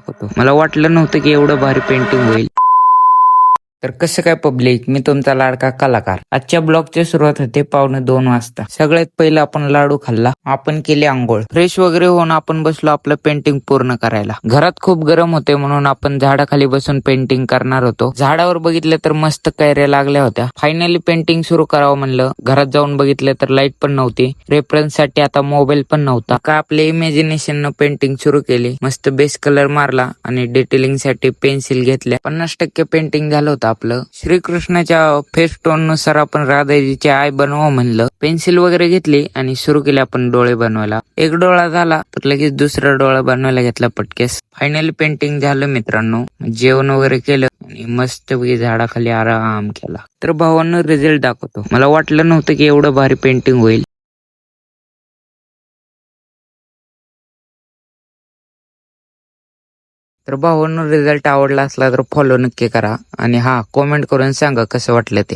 दाखवतो. मला वाटलं नव्हतं की एवढं भारी पेंटिंग होईल. तर कसं काय पब्लिक, मी तुमचा लाडका कलाकार. आजच्या ब्लॉगची सुरुवात होते 1:45 वाजता. सगळ्यात पहिलं आपण लाडू खाल्ला, आपण केली आंघोळ, फ्रेश वगैरे होऊन आपण बसलो आपलं पेंटिंग पूर्ण करायला. घरात खूप गरम होते म्हणून आपण झाडाखाली बसून पेंटिंग करणार होतो. झाडावर बघितलं तर मस्त कैऱ्या लागल्या होत्या. फायनली पेंटिंग सुरू करावं म्हणलं. घरात जाऊन बघितलं तर लाईट पण नव्हती. रेफरन्स साठी आता मोबाईल पण नव्हता. का आपल्या इमॅजिनेशन न पेंटिंग सुरू केली. मस्त बेस कलर मारला आणि डिटेलिंग साठी पेन्सिल घेतल्या. 50% पेंटिंग झालं होतं आपलं. श्रीकृष्णाच्या फेस टोन नुसार आपण राधाजीची आय बनवा म्हणलं. पेन्सिल वगैरे घेतली आणि सुरू केले आपण डोळे बनवायला. एक डोळा झाला तर लगेच दुसरा डोळा बनवायला घेतला पटकेस. फायनली पेंटिंग झालं मित्रांनो. जेवण वगैरे केलं आणि मस्त झाडाखाली आराम केला. तर भावांनो रिझल्ट दाखवतो. मला वाटलं नव्हतं की एवढं भारी पेंटिंग होईल. तर भावांनो रिझल्ट आवडला असला तर फॉलो नक्की करा आणि कॉमेंट करून सांगा कसं वाटलं ते.